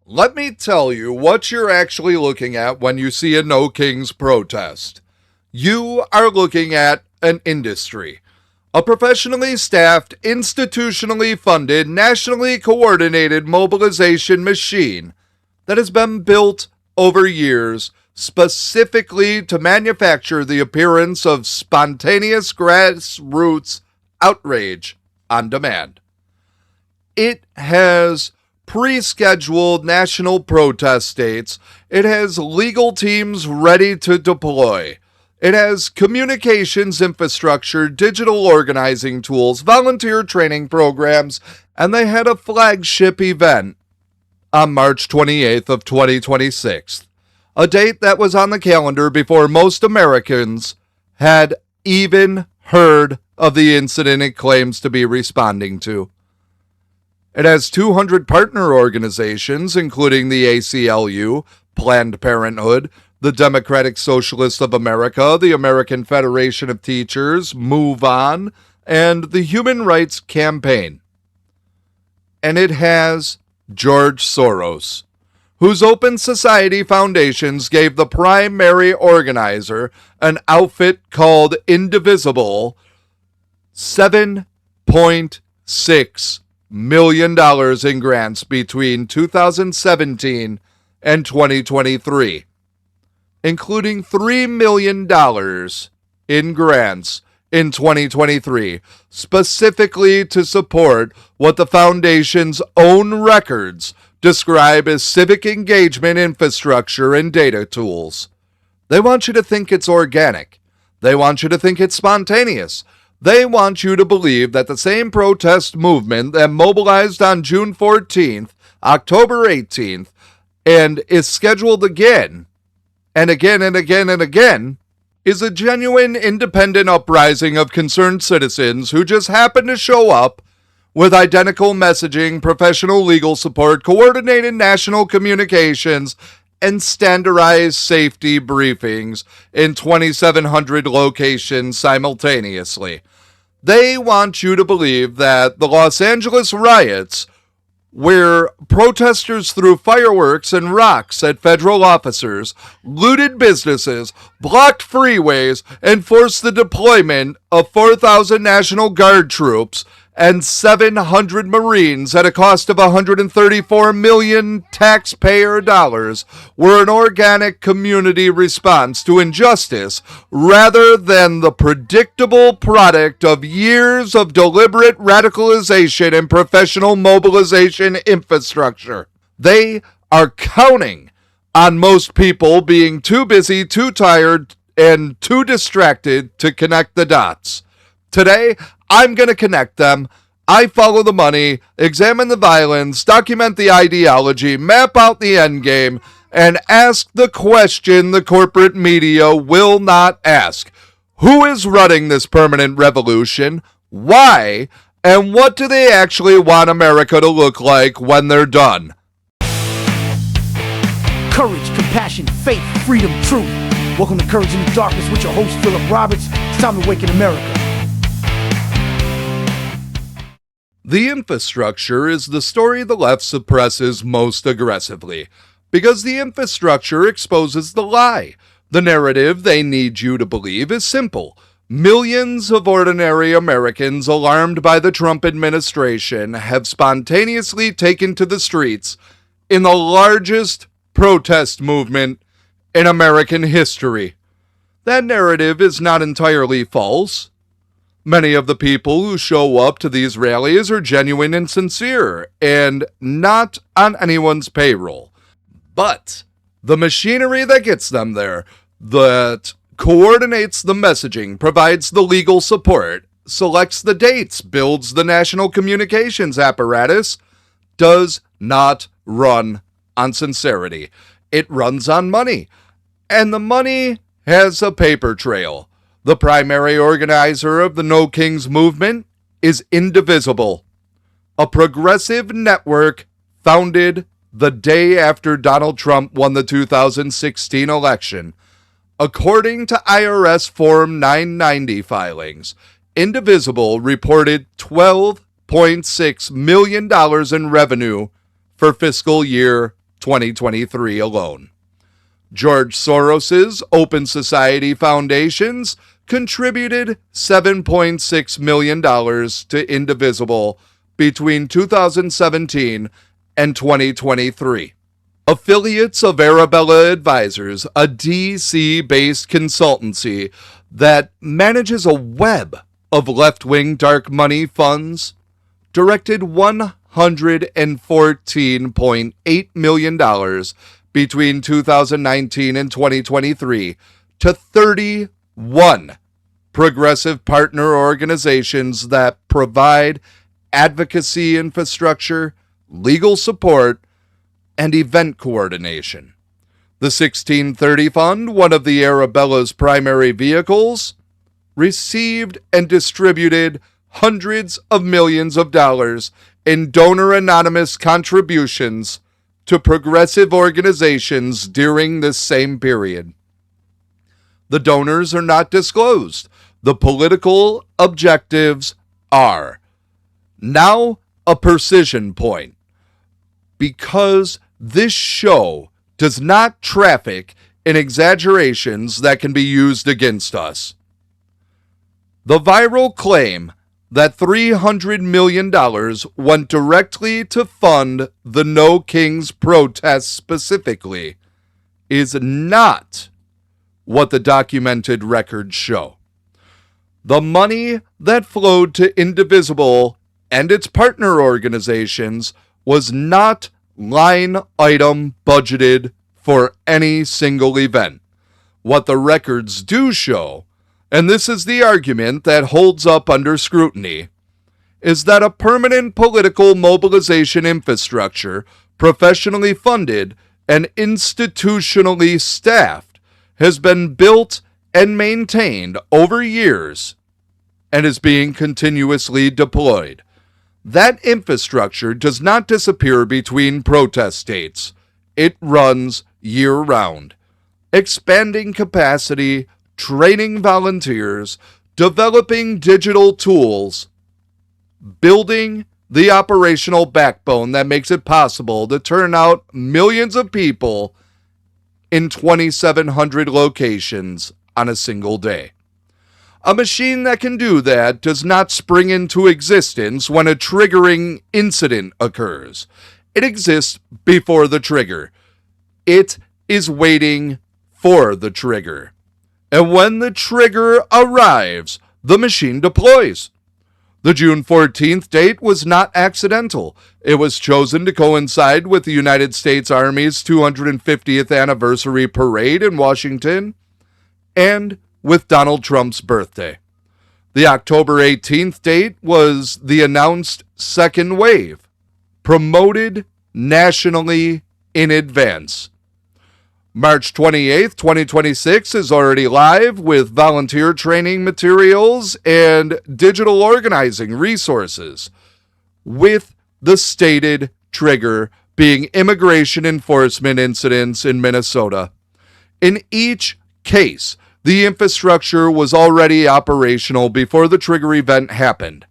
Let me tell you what you're actually looking at when you see a No Kings protest. You are looking at an industry. A professionally staffed, institutionally funded, nationally coordinated mobilization machine that has been built over years specifically to manufacture the appearance of spontaneous grassroots outrage on demand. It has pre-scheduled national protest dates. It has legal teams ready to deploy. It has communications infrastructure, digital organizing tools, volunteer training programs, and they had a flagship event on March 28th of 2026, a date that was on the calendar before most Americans had even heard of the incident it claims to be responding to. It has 200 partner organizations, including the ACLU, Planned Parenthood, the Democratic Socialists of America, the American Federation of Teachers, Move On, and the Human Rights Campaign. And it has George Soros, whose Open Society Foundations gave the primary organizer, an outfit called Indivisible, $7.6 million in grants between 2017 and 2023, including $3 million in grants in 2023, specifically to support what the foundation's own records describe as civic engagement infrastructure and data tools. They want you to think it's organic. They want you to think it's spontaneous. They want you to believe that the same protest movement that mobilized on June 14th, October 18th, and is scheduled again, and again, and again, and again, is a genuine independent uprising of concerned citizens who just happen to show up with identical messaging, professional legal support, coordinated national communications, and standardized safety briefings in 2,700 locations simultaneously. They want you to believe that the Los Angeles riots, where protesters threw fireworks and rocks at federal officers, looted businesses, blocked freeways, and forced the deployment of 4,000 National Guard troops and 700 Marines at a cost of $134 million taxpayer dollars, were an organic community response to injustice rather than the predictable product of years of deliberate radicalization and professional mobilization infrastructure. They are counting on most people being too busy, too tired, and too distracted to connect the dots. Today, I'm going to connect them. I follow the money, examine the violence, document the ideology, map out the endgame, and ask the question the corporate media will not ask. Who is running this permanent revolution? Why? And what do they actually want America to look like when they're done? Courage, compassion, faith, freedom, truth. Welcome to Courage in the Darkness with your host, Philip Roberts. It's time to awaken America. The infrastructure is the story the left suppresses most aggressively, because the infrastructure exposes the lie. The narrative they need you to believe is simple. Millions of ordinary Americans alarmed by the Trump administration have spontaneously taken to the streets in the largest protest movement in American history. That narrative is not entirely false. Many of the people who show up to these rallies are genuine and sincere, and not on anyone's payroll. But the machinery that gets them there, that coordinates the messaging, provides the legal support, selects the dates, builds the national communications apparatus, does not run on sincerity. It runs on money. And the money has a paper trail. The primary organizer of the No Kings movement is Indivisible, a progressive network founded the day after Donald Trump won the 2016 election. According to IRS Form 990 filings, Indivisible reported $12.6 million in revenue for fiscal year 2023 alone. George Soros's Open Society Foundations contributed $7.6 million to Indivisible between 2017 and 2023. Affiliates of Arabella Advisors, a DC-based consultancy that manages a web of left-wing dark money funds, directed $114.8 million between 2019 and 2023 to 31 progressive partner organizations that provide advocacy infrastructure, legal support, and event coordination. The 1630 Fund, one of the Arabella's primary vehicles, received and distributed hundreds of millions of dollars in donor anonymous contributions to progressive organizations during this same period. The donors are not disclosed. The political objectives are. Now, a precision point. Because this show does not traffic in exaggerations that can be used against us. The viral claim that $300 million went directly to fund the No Kings protests specifically is not what the documented records show. The money that flowed to Indivisible and its partner organizations was not line item budgeted for any single event. What the records do show, and this is the argument that holds up under scrutiny, is that a permanent political mobilization infrastructure, professionally funded and institutionally staffed, has been built and maintained over years and is being continuously deployed. That infrastructure does not disappear between protest dates. It runs year-round, expanding capacity, training volunteers, developing digital tools, building the operational backbone that makes it possible to turn out millions of people in 2,700 locations on a single day. A machine that can do that does not spring into existence when a triggering incident occurs. It exists before the trigger. It is waiting for the trigger. And when the trigger arrives, the machine deploys. The June 14th date was not accidental. It was chosen to coincide with the United States Army's 250th anniversary parade in Washington and with Donald Trump's birthday. The October 18th date was the announced second wave, promoted nationally in advance. March 28th, 2026 is already live with volunteer training materials and digital organizing resources, with the stated trigger being immigration enforcement incidents in Minnesota. In each case, the infrastructure was already operational before the trigger event happened.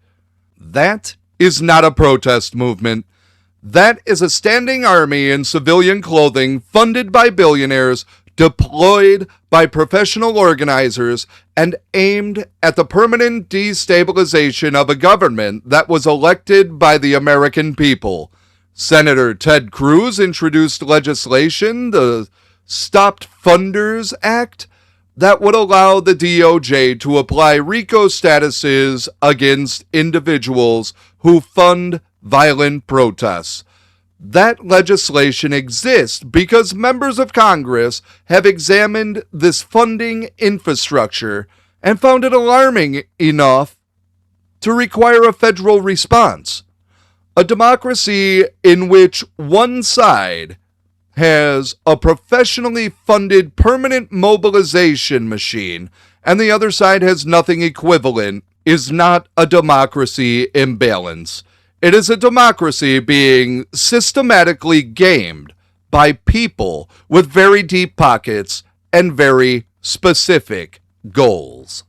That is not a protest movement. That is a standing army in civilian clothing funded by billionaires, deployed by professional organizers, and aimed at the permanent destabilization of a government that was elected by the American people. Senator Ted Cruz introduced legislation, the Stopped Funders Act, that would allow the DOJ to apply RICO statuses against individuals who fund violent protests. That legislation exists because members of Congress have examined this funding infrastructure and found it alarming enough to require a federal response. A democracy in which one side has a professionally funded permanent mobilization machine and the other side has nothing equivalent is not a democracy in balance. It is a democracy being systematically gamed by people with very deep pockets and very specific goals.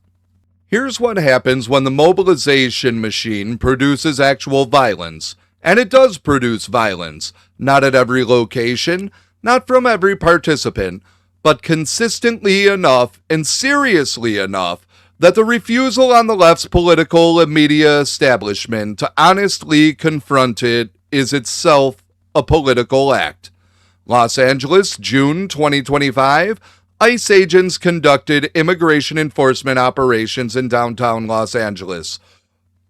Here's what happens when the mobilization machine produces actual violence And it does produce violence, not at every location, not from every participant, but consistently enough and seriously enough that the refusal on the left's political and media establishment to honestly confront it is itself a political act. Los Angeles, June 2025, ICE agents conducted immigration enforcement operations in downtown Los Angeles.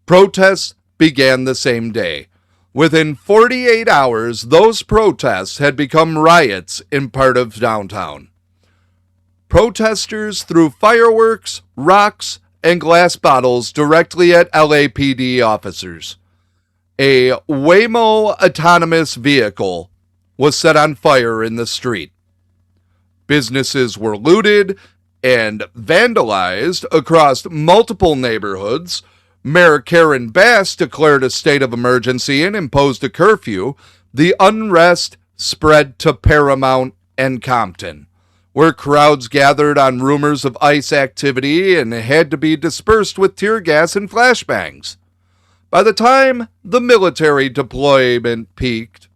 Protests began the same day. Within 48 hours, those protests had become riots in part of downtown. Protesters threw fireworks, rocks, and glass bottles directly at LAPD officers. A Waymo autonomous vehicle was set on fire in the street. Businesses were looted and vandalized across multiple neighborhoods. Mayor Karen Bass declared a state of emergency and imposed a curfew. The unrest spread to Paramount and Compton, where crowds gathered on rumors of ICE activity and had to be dispersed with tear gas and flashbangs. By the time the military deployment peaked,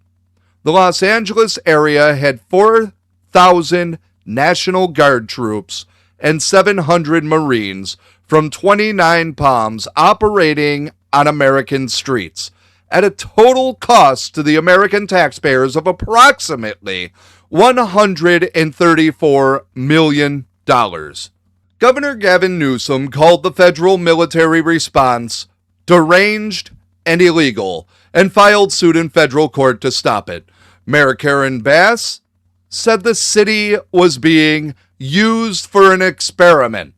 the Los Angeles area had 4,000 National Guard troops and 700 Marines from 29 Palms operating on American streets at a total cost to the American taxpayers of approximately $134 million. Governor Gavin Newsom called the federal military response deranged and illegal and filed suit in federal court to stop it. Mayor Karen Bass said the city was being used for an experiment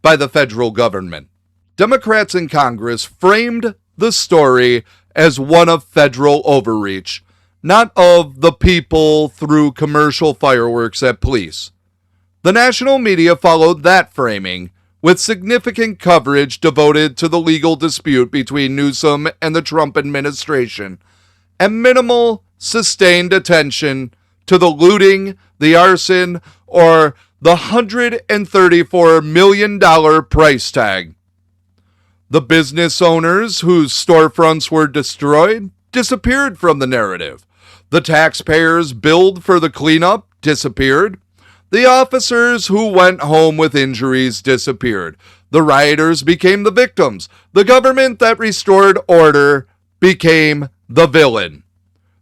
by the federal government. Democrats in Congress framed the story as one of federal overreach, not of the people through commercial fireworks at police. The national media followed that framing, with significant coverage devoted to the legal dispute between Newsom and the Trump administration, and minimal sustained attention to the looting, the arson, or the $134 million price tag. The business owners whose storefronts were destroyed disappeared from the narrative. The taxpayers billed for the cleanup disappeared. The officers who went home with injuries disappeared. The rioters became the victims. The government that restored order became the villain.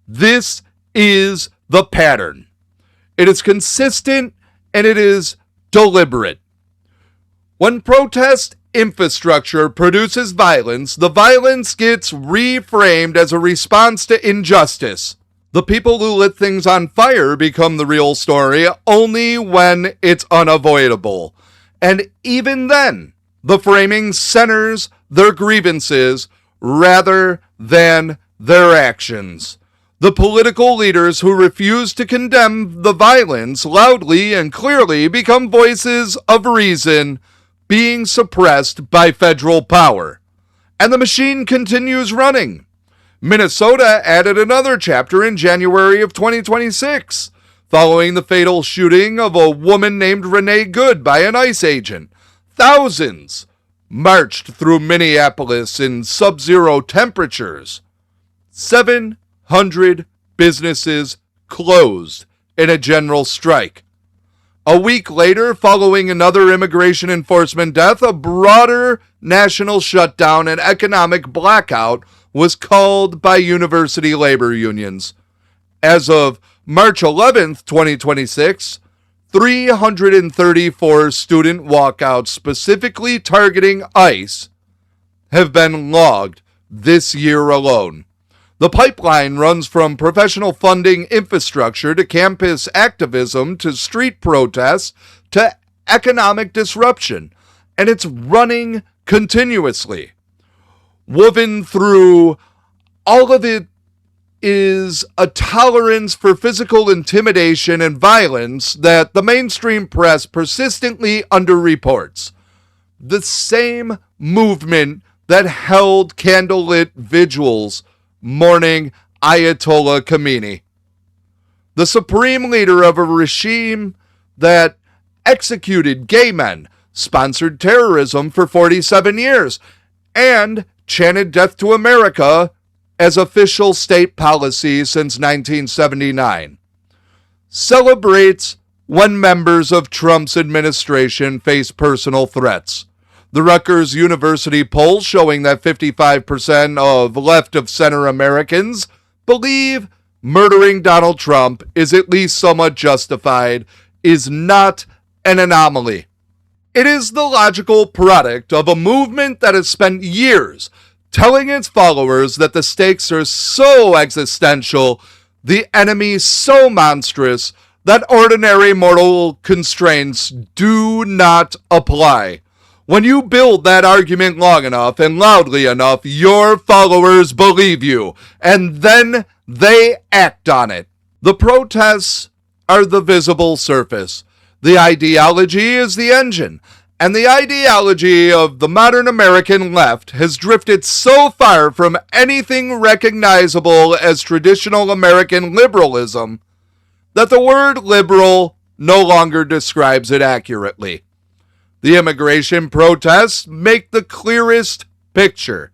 This is the pattern. It is consistent and it is deliberate. When protest infrastructure produces violence, the violence gets reframed as a response to injustice. The people who lit things on fire become the real story only when it's unavoidable. And even then, the framing centers their grievances rather than their actions. The political leaders who refuse to condemn the violence loudly and clearly become voices of reason being suppressed by federal power. And the machine continues running. Minnesota added another chapter in January of 2026, following the fatal shooting of a woman named Renee Good by an ICE agent. Thousands marched through Minneapolis in sub-zero temperatures. 700 businesses closed in a general strike. A week later, following another immigration enforcement death, a broader national shutdown and economic blackout was called by university labor unions. As of March 11th, 2026, 334 student walkouts specifically targeting ICE have been logged this year alone. The pipeline runs from professional funding infrastructure to campus activism to street protests to economic disruption, and it's running continuously. Woven through all of it is a tolerance for physical intimidation and violence that the mainstream press persistently underreports. The same movement that held candlelit vigils mourning Ayatollah Khomeini. The supreme leader of a regime that executed gay men, sponsored terrorism for 47 years, and chanted death to America as official state policy since 1979, celebrates when members of Trump's administration face personal threats. The Rutgers University poll showing that 55% of left-of-center Americans believe murdering Donald Trump is at least somewhat justified is not an anomaly. It is the logical product of a movement that has spent years telling its followers that the stakes are so existential, the enemy so monstrous, that ordinary mortal constraints do not apply. When you build that argument long enough and loudly enough, your followers believe you, and then they act on it. The protests are the visible surface. The ideology is the engine. And the ideology of the modern American left has drifted so far from anything recognizable as traditional American liberalism that the word liberal no longer describes it accurately. The immigration protests make the clearest picture.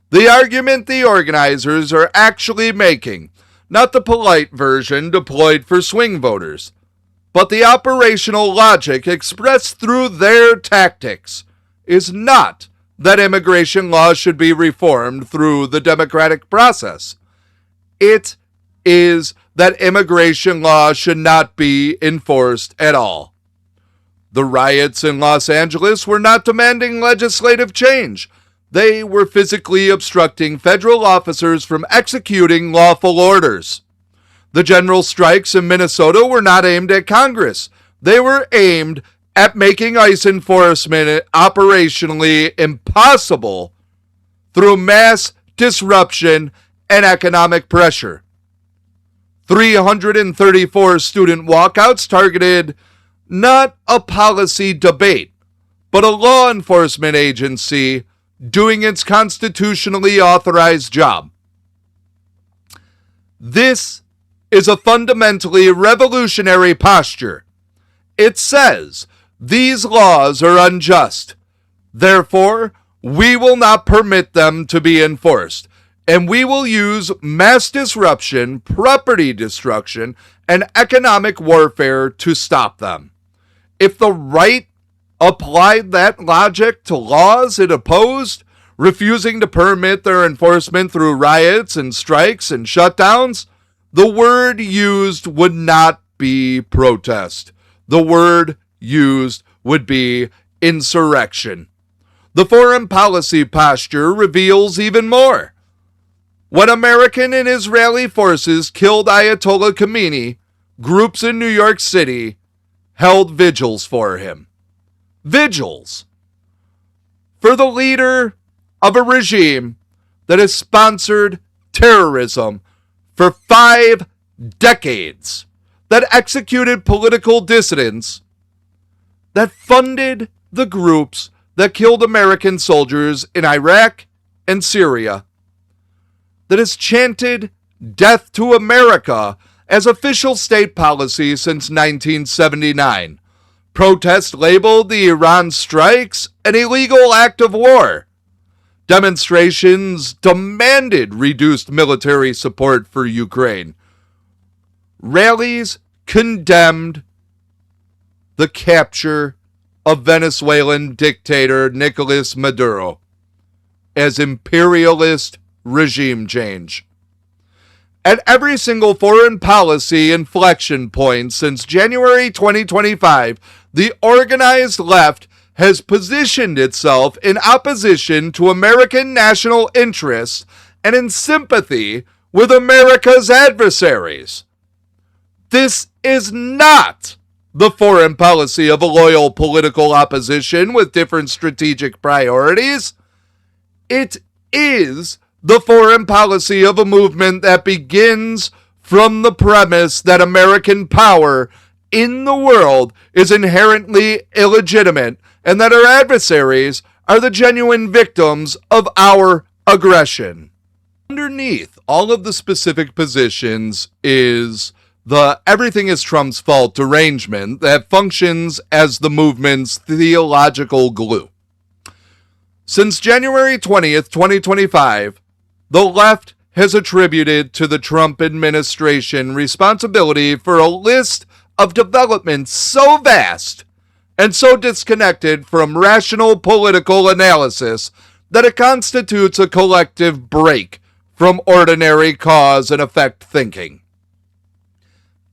The argument the organizers are actually making, not the polite version deployed for swing voters, but the operational logic expressed through their tactics, is not that immigration laws should be reformed through the democratic process. It is that immigration laws should not be enforced at all. The riots in Los Angeles were not demanding legislative change. They were physically obstructing federal officers from executing lawful orders. The general strikes in Minnesota were not aimed at Congress. They were aimed at making ICE enforcement operationally impossible through mass disruption and economic pressure. 334 student walkouts targeted not a policy debate, but a law enforcement agency doing its constitutionally authorized job. This is a fundamentally revolutionary posture. It says these laws are unjust. Therefore, we will not permit them to be enforced, and we will use mass disruption, property destruction, and economic warfare to stop them. If the right applied that logic to laws it opposed, refusing to permit their enforcement through riots and strikes and shutdowns, the word used would not be protest. The word used would be insurrection. The foreign policy posture reveals even more. When American and Israeli forces killed Ayatollah Khomeini, groups in New York City held vigils for him. Vigils for the leader of a regime that has sponsored terrorism for 5 decades, that executed political dissidents, that funded the groups that killed American soldiers in Iraq and Syria, that has chanted death to America as official state policy since 1979. Protests labeled the Iran strikes an illegal act of war. Demonstrations demanded reduced military support for Ukraine. Rallies condemned the capture of Venezuelan dictator Nicolas Maduro as imperialist regime change. At every single foreign policy inflection point since January 2025, the organized left has positioned itself in opposition to American national interests and in sympathy with America's adversaries. This is not the foreign policy of a loyal political opposition with different strategic priorities. It is the foreign policy of a movement that begins from the premise that American power in the world is inherently illegitimate and that our adversaries are the genuine victims of our aggression. Underneath all of the specific positions is the everything is Trump's fault arrangement that functions as the movement's theological glue. Since January 20th, 2025, the left has attributed to the Trump administration responsibility for a list of developments so vast and so disconnected from rational political analysis that it constitutes a collective break from ordinary cause and effect thinking.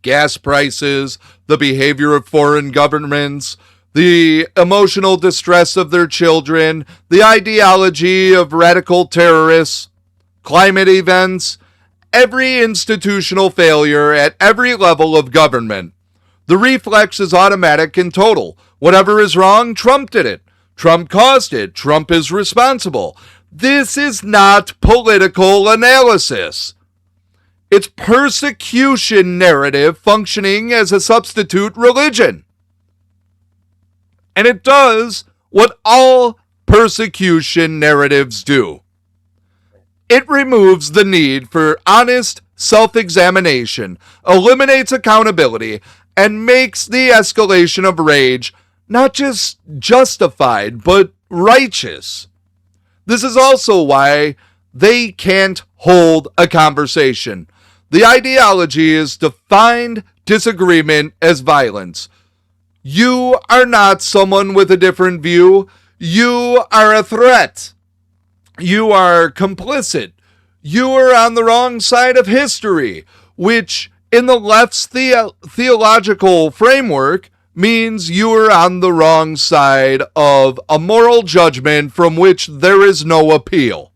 Gas prices, the behavior of foreign governments, the emotional distress of their children, the ideology of radical terrorists, climate events, every institutional failure at every level of government. The reflex is automatic and total. Whatever is wrong, Trump did it. Trump caused it. Trump is responsible. This is not political analysis. It's persecution narrative functioning as a substitute religion. And it does what all persecution narratives do. It removes the need for honest self-examination, eliminates accountability, and makes the escalation of rage not just justified, but righteous. This is also why they can't hold a conversation. The ideology is defined disagreement as violence. You are not someone with a different view. You are a threat. You are complicit. You are on the wrong side of history, which in the left's theological framework means you are on the wrong side of a moral judgment from which there is no appeal.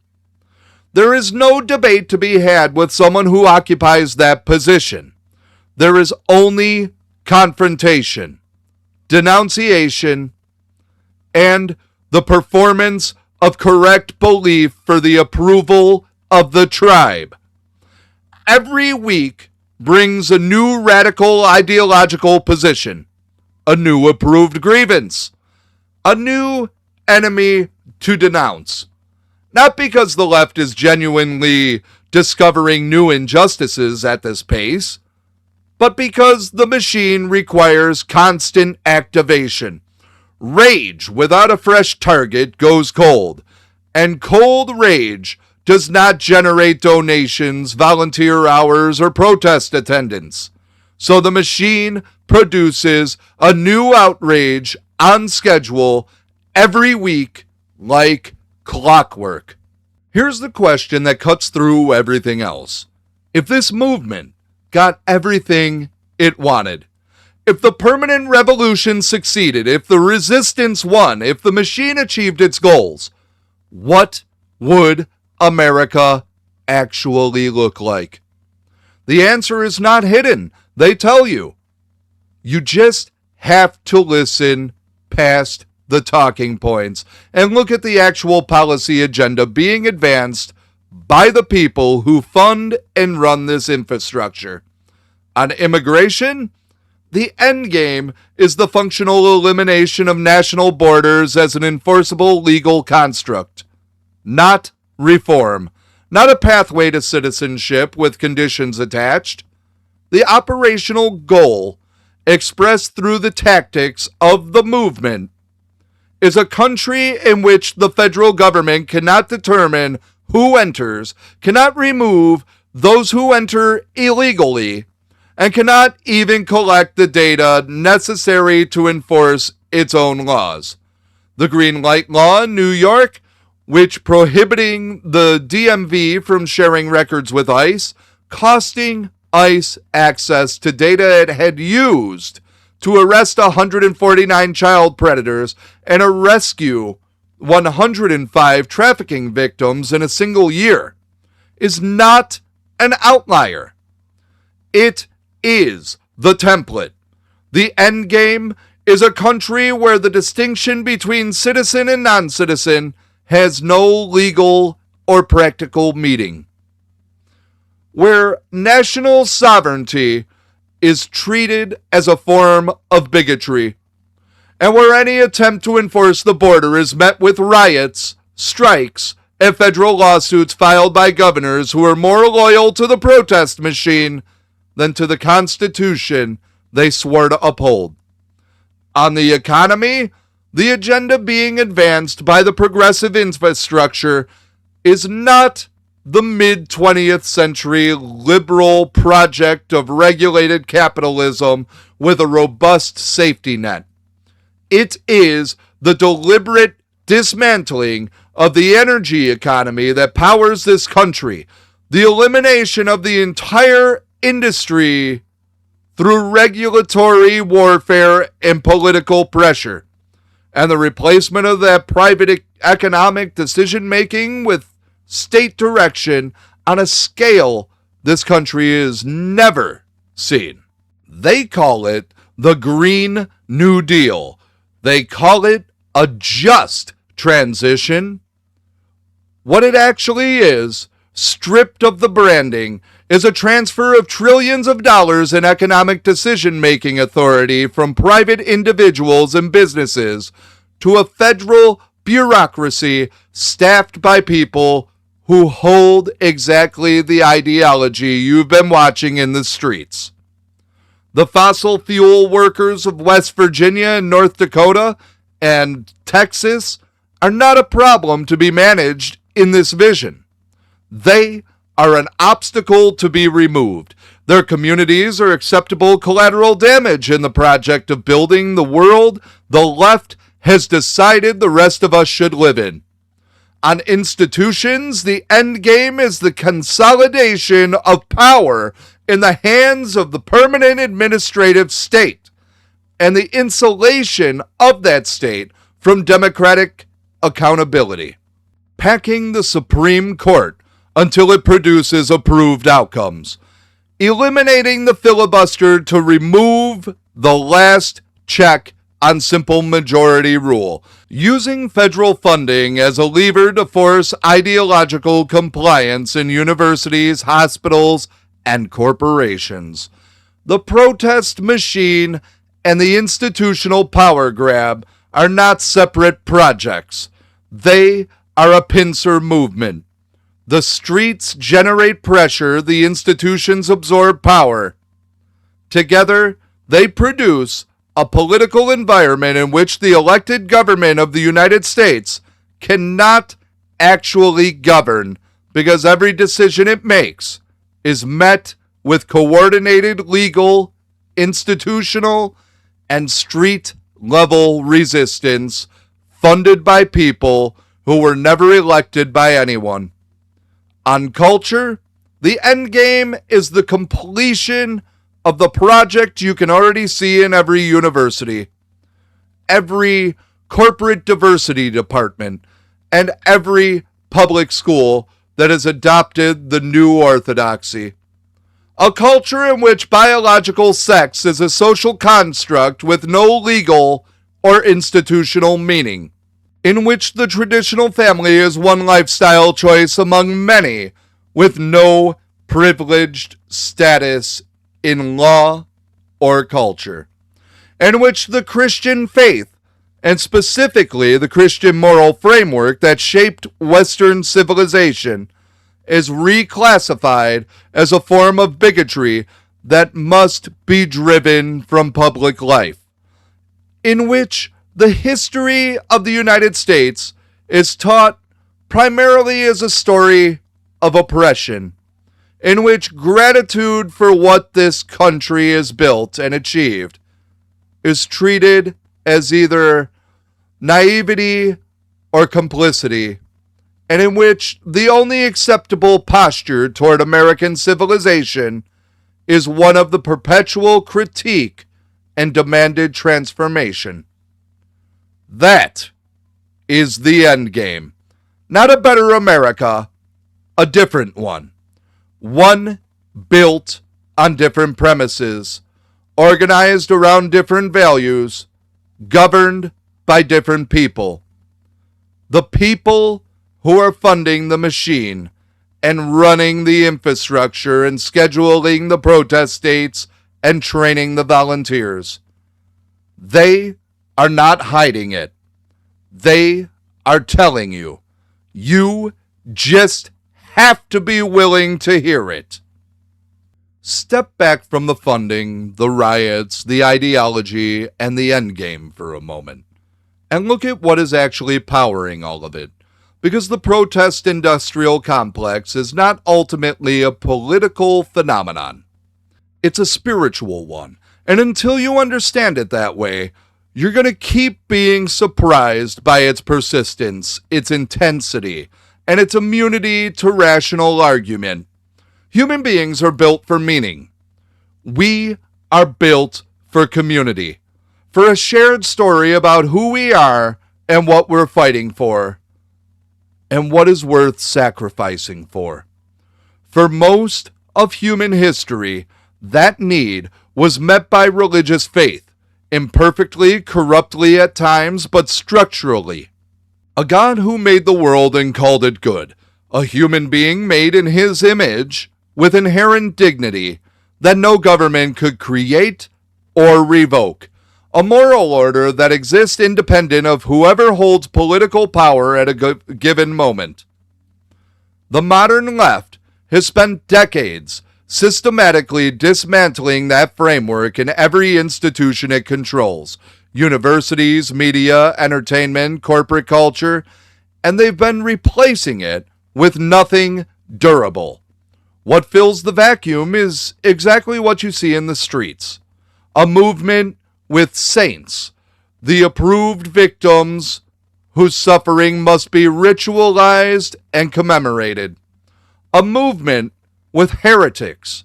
There is no debate to be had with someone who occupies that position. There is only confrontation, denunciation, and the performance of correct belief for the approval of the tribe. Every week brings a new radical ideological position, a new approved grievance, a new enemy to denounce. Not because the left is genuinely discovering new injustices at this pace, but because the machine requires constant activation. Rage without a fresh target goes cold, and cold rage does not generate donations, volunteer hours, or protest attendance. So the machine produces a new outrage on schedule every week like clockwork. Here's the question that cuts through everything else. If this movement got everything it wanted, if the permanent revolution succeeded, if the resistance won, if the machine achieved its goals, what would America actually look like? The answer is not hidden. They tell you. You just have to listen past the talking points and look at the actual policy agenda being advanced by the people who fund and run this infrastructure. On immigration, the end game is the functional elimination of national borders as an enforceable legal construct, not reform, not a pathway to citizenship with conditions attached. The operational goal, expressed through the tactics of the movement, is a country in which the federal government cannot determine who enters, cannot remove those who enter illegally, and cannot even collect the data necessary to enforce its own laws. The Green Light Law in New York, which prohibiting the DMV from sharing records with ICE, costing ICE access to data it had used to arrest 149 child predators and rescue 105 trafficking victims in a single year, is not an outlier. It is the template. The end game is a country where the distinction between citizen and non-citizen has no legal or practical meaning, where national sovereignty is treated as a form of bigotry, and where any attempt to enforce the border is met with riots, strikes, and federal lawsuits filed by governors who are more loyal to the protest machine than to the Constitution they swore to uphold. On the economy, the agenda being advanced by the progressive infrastructure is not the mid-20th century liberal project of regulated capitalism with a robust safety net. It is the deliberate dismantling of the energy economy that powers this country, the elimination of the entire industry through regulatory warfare and political pressure, and the replacement of that private economic decision-making with state direction on a scale this country has never seen. They call it the Green New Deal. They call it a just transition. What it actually is, stripped of the branding, is a transfer of trillions of dollars in economic decision-making authority from private individuals and businesses to a federal bureaucracy staffed by people who hold exactly the ideology you've been watching in the streets. The fossil fuel workers of West Virginia and North Dakota and Texas are not a problem to be managed in this vision. They are an obstacle to be removed. Their communities are acceptable collateral damage in the project of building the world the left has decided the rest of us should live in. On institutions, the end game is the consolidation of power in the hands of the permanent administrative state and the insulation of that state from democratic accountability, packing the Supreme Court until it produces approved outcomes, eliminating the filibuster to remove the last check on simple majority rule, using federal funding as a lever to force ideological compliance in universities, hospitals, and corporations. The protest machine and the institutional power grab are not separate projects. They are a pincer movement. The streets generate pressure, the institutions absorb power. Together, they produce a political environment in which the elected government of the United States cannot actually govern because every decision it makes is met with coordinated legal, institutional, and street-level resistance funded by people who were never elected by anyone. On culture, the end game is the completion of the project you can already see in every university, every corporate diversity department, and every public school that has adopted the new orthodoxy. A culture in which biological sex is a social construct with no legal or institutional meaning, in which the traditional family is one lifestyle choice among many with no privileged status in law or culture, in which the Christian faith, and specifically the Christian moral framework that shaped Western civilization, is reclassified as a form of bigotry that must be driven from public life, in which the history of the United States is taught primarily as a story of oppression, in which gratitude for what this country has built and achieved is treated as either naivety or complicity, and in which the only acceptable posture toward American civilization is one of the perpetual critique and demanded transformation. That is the end game. Not a better America, a different one. One built on different premises, organized around different values, governed by different people. The people who are funding the machine and running the infrastructure and scheduling the protest dates and training the volunteers. They are not hiding it. They are telling you. You just have to be willing to hear it. Step back from the funding, the riots, the ideology, and the endgame for a moment, and look at what is actually powering all of it. because the protest industrial complex is not ultimately a political phenomenon. It's a spiritual one, and until you understand it that way, you're going to keep being surprised by its persistence, its intensity, and its immunity to rational argument. Human beings are built for meaning. We are built for community, for a shared story about who we are and what we're fighting for, and what is worth sacrificing for. For most of human history, that need was met by religious faith, imperfectly, corruptly at times, but structurally. A God who made the world and called it good, a human being made in his image with inherent dignity that no government could create or revoke, a moral order that exists independent of whoever holds political power at a given moment. The modern left has spent decades systematically dismantling that framework in every institution it controls, universities, media, entertainment, corporate culture, and they've been replacing it with nothing durable. What fills the vacuum is exactly what you see in the streets. A movement with saints, the approved victims whose suffering must be ritualized and commemorated. A movement with heretics,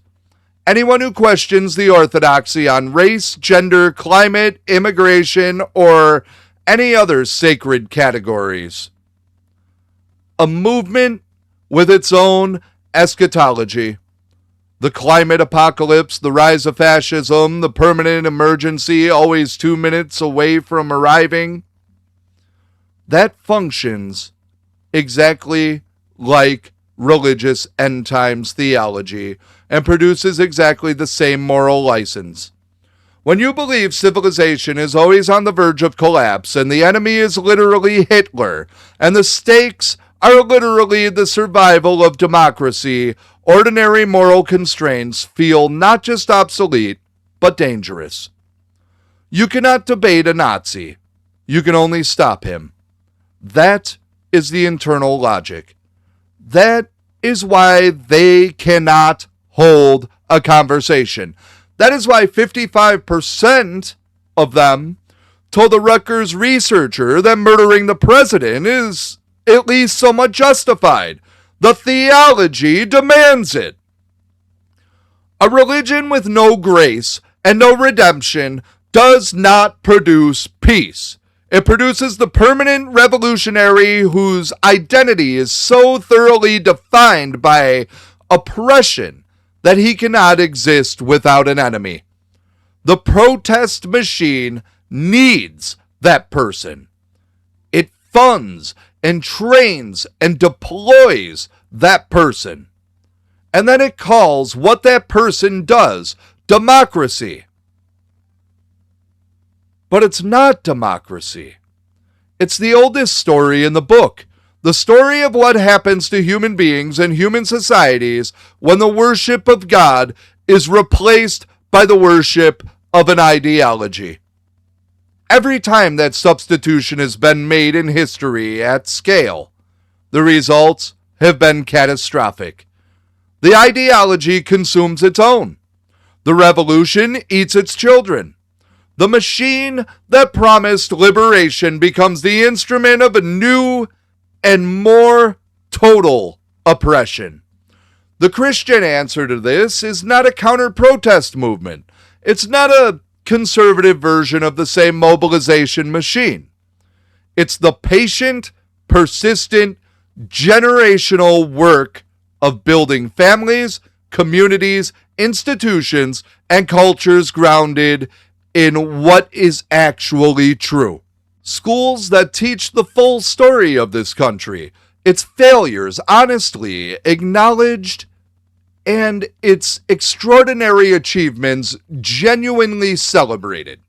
anyone who questions the orthodoxy on race, gender, climate, immigration, or any other sacred categories. A movement with its own eschatology. The climate apocalypse, the rise of fascism, the permanent emergency always 2 minutes away from arriving. That functions exactly like religious end times theology and produces exactly the same moral license. When you believe civilization is always on the verge of collapse and the enemy is literally Hitler and the stakes are literally the survival of democracy, ordinary moral constraints feel not just obsolete, but dangerous. You cannot debate a Nazi. You can only stop him. That is the internal logic. That is why they cannot hold a conversation. That is why 55% of them told the Rutgers researcher that murdering the president is at least somewhat justified. The theology demands it. A religion with no grace and no redemption does not produce peace. It produces the permanent revolutionary whose identity is so thoroughly defined by oppression that he cannot exist without an enemy. The protest machine needs that person. It funds and trains and deploys that person. And then it calls what that person does democracy. But it's not democracy. It's the oldest story in the book. The story of what happens to human beings and human societies when the worship of God is replaced by the worship of an ideology. Every time that substitution has been made in history at scale, the results have been catastrophic. The ideology consumes its own. The revolution eats its children. The machine that promised liberation becomes the instrument of a new and more total oppression. The Christian answer to this is not a counter-protest movement. It's not a conservative version of the same mobilization machine. It's the patient, persistent, generational work of building families, communities, institutions, and cultures grounded in what is actually true. Schools that teach the full story of this country, its failures honestly acknowledged, and its extraordinary achievements genuinely celebrated.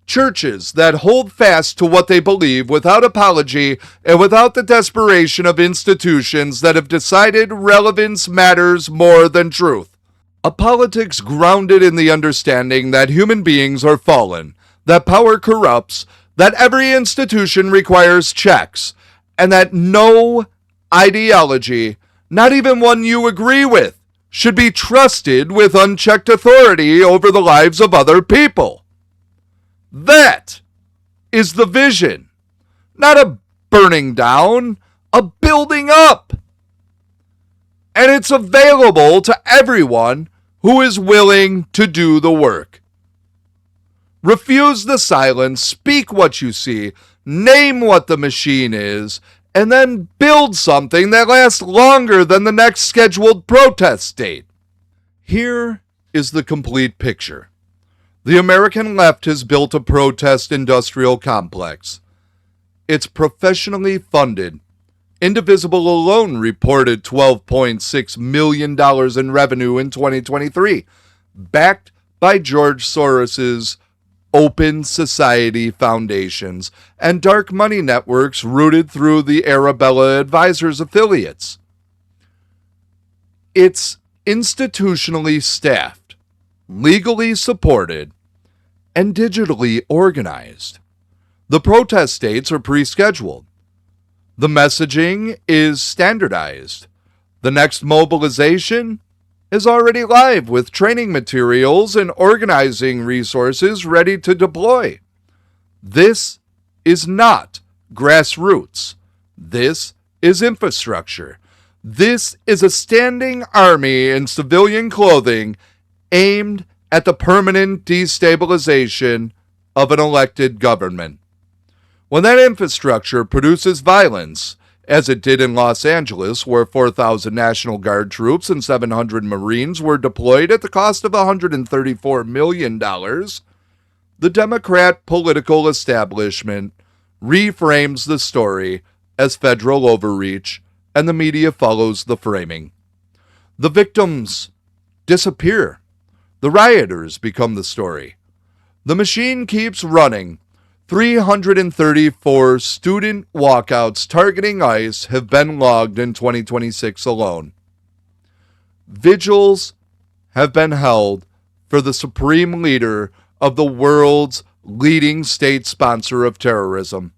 Churches that hold fast to what they believe without apology and without the desperation of institutions that have decided relevance matters more than truth. A politics grounded in the understanding that human beings are fallen, that power corrupts, that every institution requires checks, and that no ideology, not even one you agree with, should be trusted with unchecked authority over the lives of other people. That is the vision. Not a burning down, a building up. And it's available to everyone who is willing to do the work. Refuse the silence, speak what you see, name what the machine is, and then build something that lasts longer than the next scheduled protest date. Here is the complete picture. The American left has built a protest industrial complex. It's professionally funded. Indivisible alone reported $12.6 million in revenue in 2023, backed by George Soros's Open Society Foundations and dark money networks rooted through the Arabella Advisors affiliates. It's institutionally staffed, legally supported, and digitally organized. The protest dates are pre-scheduled. The messaging is standardized. The next mobilization is already live with training materials and organizing resources ready to deploy. This is not grassroots. This is infrastructure. This is a standing army in civilian clothing aimed at the permanent destabilization of an elected government. When that infrastructure produces violence, as it did in Los Angeles, where 4,000 National Guard troops and 700 Marines were deployed at the cost of $134 million, the Democrat political establishment reframes the story as federal overreach, and the media follows the framing. The victims disappear. The rioters become the story. The machine keeps running. 334 student walkouts targeting ICE have been logged in 2026 alone. Vigils have been held for the supreme leader of the world's leading state sponsor of terrorism.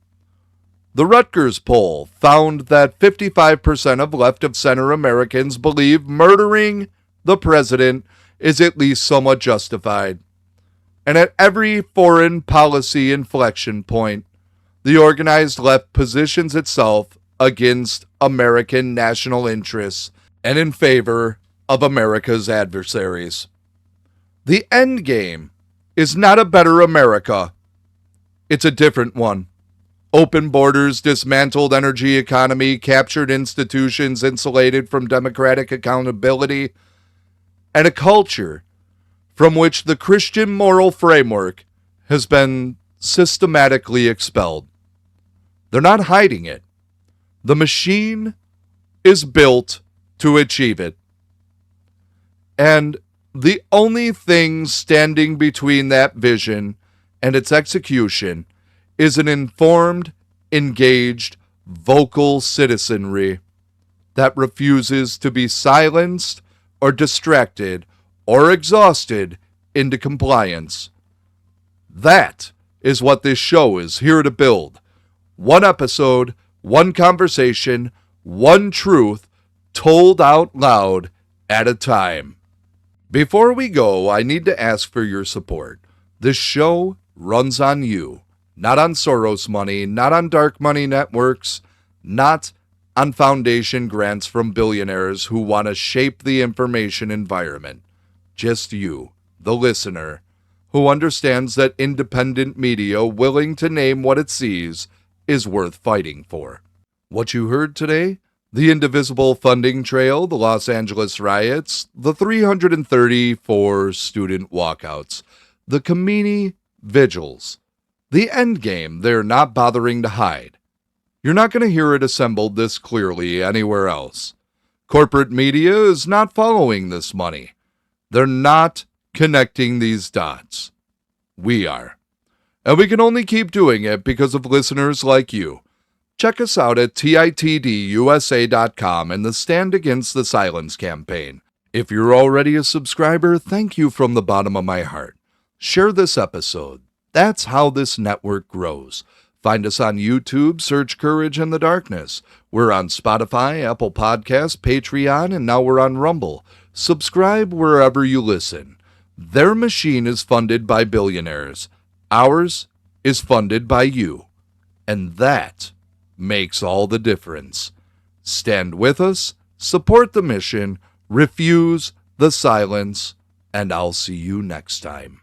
The Rutgers poll found that 55% of left-of-center Americans believe murdering the president is at least somewhat justified. And at every foreign policy inflection point, the organized left positions itself against American national interests and in favor of America's adversaries. The end game is not a better America. It's a different one. Open borders, dismantled energy economy, captured institutions insulated from democratic accountability, and a culture from which the Christian moral framework has been systematically expelled. They're not hiding it. The machine is built to achieve it. And the only thing standing between that vision and its execution is an informed, engaged, vocal citizenry that refuses to be silenced or distracted or exhausted into compliance. That is what this show is here to build. One episode, one conversation, one truth told out loud at a time. Before we go, I need to ask for your support. This show runs on you, not on Soros money, not on dark money networks, not on foundation grants from billionaires who want to shape the information environment. Just you, the listener, who understands that independent media willing to name what it sees is worth fighting for. What you heard today? The Indivisible funding trail, the Los Angeles riots, the 334 student walkouts, the Kamini vigils, the end game they're not bothering to hide. You're not going to hear it assembled this clearly anywhere else. Corporate media is not following this money. They're not connecting these dots. We are. And we can only keep doing it because of listeners like you. Check us out at TITDUSA.com and the Stand Against the Silence campaign. If you're already a subscriber, thank you from the bottom of my heart. Share this episode. That's how this network grows. Find us on YouTube, search Courage in the Darkness. We're on Spotify, Apple Podcasts, Patreon, and now we're on Rumble. Subscribe wherever you listen. Their machine is funded by billionaires. Ours is funded by you. And that makes all the difference. Stand with us, support the mission, refuse the silence, and I'll see you next time.